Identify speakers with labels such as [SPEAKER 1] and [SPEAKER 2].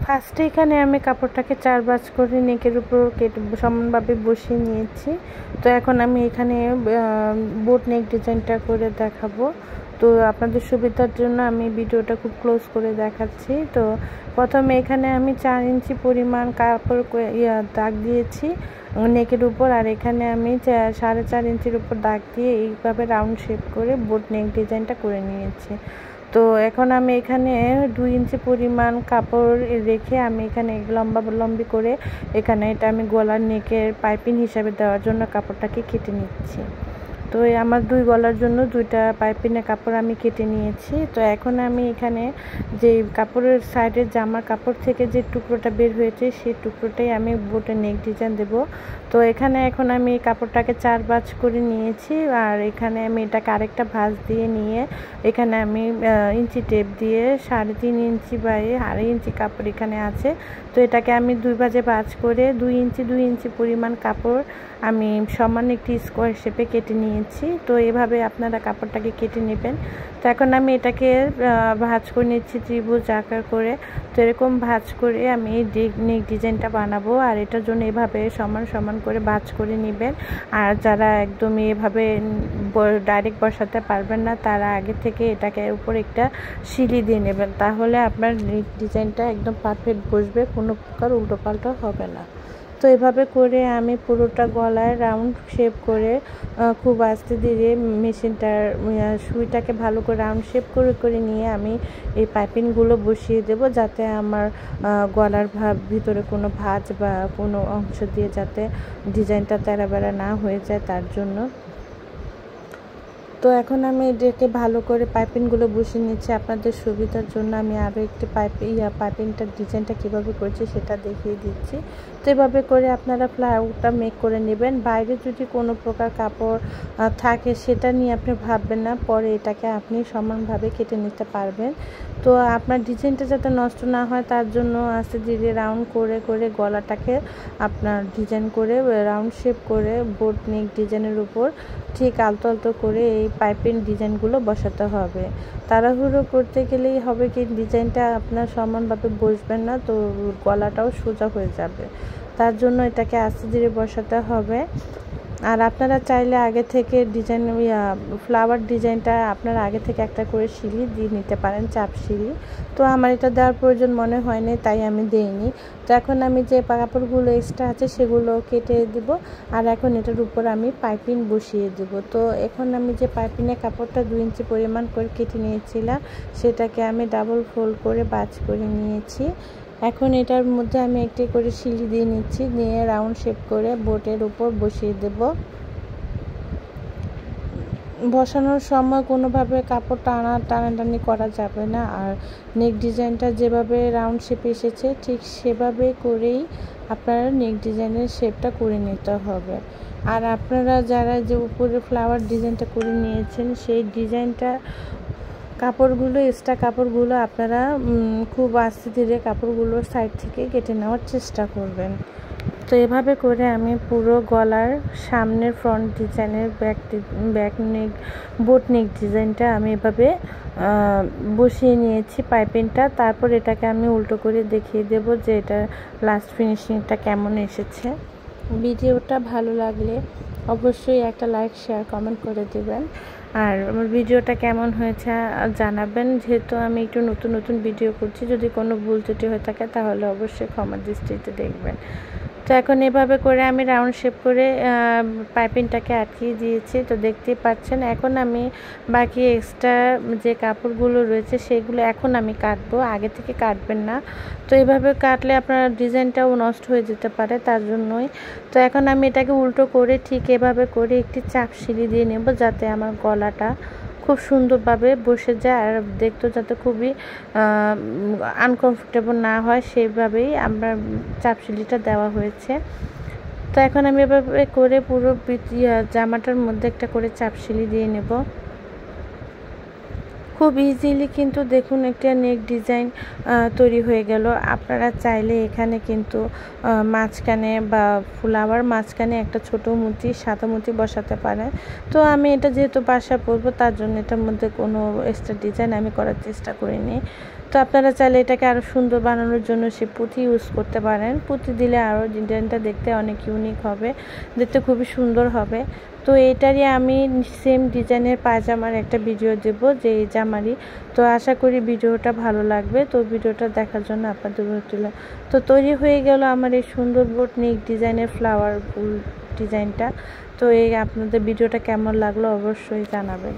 [SPEAKER 1] ফার্স্টে এখানে আমি কাপড়টাকে 4 ভাঁজ করে নেকের উপর কেটে সমানভাবে বসিয়ে নিয়েছি। তো এখন আমি এখানে বোট নেক ডিজাইনটা করে দেখাবো। তো আপনাদের সুবিধার জন্য আমি ভিডিওটা খুব ক্লোজ করে দেখাচ্ছি। তো প্রথমে এখানে আমি 4 ইঞ্চি পরিমাণ কাপড় দাগ দিয়েছি নেকের উপর, আর এখানে আমি 4.5 ইঞ্চির উপর দাগ দিয়ে এইভাবে রাউন্ড শেপ করে বোট নেক ডিজাইনটা করে নিয়েছি। তো এখন আমি এখানে 2 ইঞ্চি পরিমাণ কাপড় রেখে আমি এখানে লম্বি করে এখানে এটা আমি গলার নেকের পাইপিং হিসাবে দেওয়ার জন্য কাপড়টাকে কেটে নিচ্ছি। তো আমার 2 গলার জন্য 2টা পাইপিংয়ের কাপড় আমি কেটে নিয়েছি। তো এখন আমি এখানে যে কাপড়ের সাইডের জামার কাপড় থেকে যে টুকরোটা বের হয়েছে সেই টুকরোটাই আমি বোটের নেক ডিজাইন দেব। তো এখানে এখন আমি কাপড়টাকে 4 ভাঁজ করে নিয়েছি, আর এখানে আমি এটাকে আরেকটা ভাঁজ দিয়ে নিয়ে এখানে আমি ইঞ্চি টেপ দিয়ে 3.5 ইঞ্চি বাই 2.5 ইঞ্চি কাপড় এখানে আছে। তো এটাকে আমি 2 ভাঁজে ভাঁজ করে 2 ইঞ্চি পরিমাণ কাপড় আমি সমান একটি স্কোয়ার শেপে কেটে নিয়েছি। তো এভাবে আপনারা কাপড়টাকে কেটে নেবেন। তো এখন আমি এটাকে ভাঁজ করে নিচ্ছি ত্রিভুজ আকার করে। তো এরকম ভাঁজ করে আমি নেক ডিজাইনটা বানাবো, আর এটার জন্য এভাবে সমান করে ভাঁজ করে নেবেন। আর যারা একদমই এভাবে ডাইরেক্ট বসাতে পারবেন না তারা আগে থেকে এটাকে উপর একটা সিলি দিয়ে নেবেন, তাহলে আপনার নেক ডিজাইনটা একদম পারফেক্ট বসবে, কোনো প্রকার উল্টোপাল্টা হবে না। তো এভাবে করে আমি পুরোটা গলায় রাউন্ড শেপ করে খুব আস্তে ধীরে মেশিনটার সুইটাকে ভালো করে রাউন্ড শেপ করে নিয়ে আমি এই পাইপিংগুলো বসিয়ে দেব, যাতে আমার গলার ভিতরে কোনো ভাঁজ বা কোনো অংশ দিয়ে যাতে ডিজাইনটা তেড়াবেড়া না হয়ে যায় তার জন্য। তো এখন আমি এটাকে ভালো করে পাইপিংগুলো বসিয়ে নিচ্ছি। আপনাদের সুবিধার জন্য আমি আরও একটি পাইপিংটার ডিজাইনটা কীভাবে করছি সেটা দেখিয়ে দিচ্ছি। তো এভাবে করে আপনারা ফ্লাওয়ারটা মেক করে নেবেন। বাইরে যদি কোনো প্রকার কাপড় থাকে সেটা নিয়ে আপনি ভাববেন না, পরে এটাকে আপনি সমানভাবে কেটে নিতে পারবেন। তো আপনার ডিজাইনটা যাতে নষ্ট না হয় তার জন্য আস্তে ধীরে রাউন্ড করে গলাটাকে আপনার ডিজাইন করে রাউন্ড শেপ করে বোট নেক ডিজাইনের উপর ঠিক আলতো করে এই পাইপিং ডিজাইনগুলো বসাতে হবে। তাড়াহুড়ো করতে গেলেই হবে কি ডিজাইনটা আপনার সমানভাবে বসবে না, তো গলাটাও সোজা হয়ে যাবে। তার জন্য এটাকে আস্তে ধীরে বসাতে হবে। আর আপনারা চাইলে আগে থেকে ডিজাইন ফ্লাওয়ার ডিজাইনটা আপনারা আগে থেকে একটা করে সিলি দিয়ে নিতে পারেন, চাপ সিলি। তো আমার এটা দেওয়ার প্রয়োজন মনে হয়নি, তাই আমি দেইনি। তো এখন আমি যে কাপড়গুলো এক্সট্রা আছে সেগুলো কেটে দিব, আর এখন এটার উপর আমি পাইপিং বসিয়ে দেব। তো এখন আমি যে পাইপিংয়ের কাপড়টা 2 ইঞ্চি পরিমাণ করে কেটে নিয়েছিলাম সেটাকে আমি ডাবল ফোল্ড করে ভাঁজ করে নিয়েছি। এখন এটার মধ্যে আমি একটি করে সিলি দিয়ে নিচ্ছি, নিয়ে রাউন্ড শেপ করে বোটের উপর বসিয়ে দেব। বসানোর সময় কোনোভাবে কাপড় টানাটানি করা যাবে না। আর নেক ডিজাইনটা যেভাবে রাউন্ড শেপে এসেছে ঠিক সেভাবে করেই আপনারা নেক ডিজাইনের শেপটা করে নিতে হবে। আর আপনারা যারা যে উপরে ফ্লাওয়ার ডিজাইনটা করে নিয়েছেন সেই ডিজাইনটা কাপড়গুলো এক্সট্রা কাপড়গুলো আপনারা খুব আস্তে ধীরে কাপড়গুলোর সাইড থেকে কেটে নেওয়ার চেষ্টা করবেন। তো এভাবে করে আমি পুরো গলার সামনের ফ্রন্ট ডিজাইনের ব্যাক নেক বোট নেক ডিজাইনটা আমি এভাবে বসিয়ে নিয়েছি পাইপিংটা। তারপর এটাকে আমি উল্টো করে দেখিয়ে দেব যে এটা লাস্ট ফিনিশিংটা কেমন এসেছে। ভিডিওটা ভালো লাগলে অবশ্যই একটা লাইক শেয়ার কমেন্ট করে দেবেন, আর আমার ভিডিওটা কেমন হয়েছে জানাবেন। যেহেতু আমি একটু নতুন ভিডিও করছি, যদি কোনো ভুল ত্রুটি হয়ে থাকে তাহলে অবশ্যই ক্ষমার দৃষ্টিতে দেখবেন। তো এখন এভাবে করে আমি রাউন্ড শেপ করে পাইপিংটাকে আটকিয়ে দিয়েছি। তো দেখতেই পাচ্ছেন এখন আমি বাকি এক্সট্রা যে কাপড়গুলো রয়েছে সেগুলো এখন আমি কাটবো, আগে থেকে কাটবেন না। তো এইভাবে কাটলে আপনার ডিজাইনটাও নষ্ট হয়ে যেতে পারে, তার জন্যই। তো এখন আমি এটাকে উল্টো করে ঠিক এভাবে করে একটি চাপ সিলি দিয়ে নেব, যাতে আমার গলাটা খুব সুন্দরভাবে বসে যায় আর দেখতেও যাতে খুবই আনকমফোর্টেবল না হয় সেইভাবেই আমরা চাপ সিলিটা দেওয়া হয়েছে। তো এখন আমি এভাবে করে পুরো জামাটার মধ্যে একটা করে চাপ সিলি দিয়ে নেব। খুব ইজিলি কিন্তু দেখুন একটা নেক ডিজাইন তৈরি হয়ে গেল। আপনারা চাইলে এখানে কিন্তু মাঝখানে বা ফ্লাওয়ার মাঝখানে একটা ছোট মুচি সাদা মুচি বসাতে পারেন। তো আমি এটা যেহেতু বাসা পরবো তার জন্য এটার মধ্যে কোনো এক্সট্রা ডিজাইন আমি করার চেষ্টা করিনি। তো আপনারা চাইলে এটাকে আরও সুন্দর বানানোর জন্য সে পুঁতি ইউজ করতে পারেন। পুঁতি দিলে আরও ডিজাইনটা দেখতে অনেক ইউনিক হবে, দেখতে খুবই সুন্দর হবে। তো এটারই আমি সেম ডিজাইনের পায়জামার একটা ভিডিও দেব, যে এই জামারই। তো আশা করি ভিডিওটা ভালো লাগবে। তো ভিডিওটা দেখার জন্য আপনাদের অনুরোধ। তো তৈরি হয়ে গেল আমার এই সুন্দর বোট নেক ডিজাইনের ফ্লাওয়ার ফুল ডিজাইনটা। তো এই আপনাদের ভিডিওটা কেমন লাগলো অবশ্যই জানাবেন।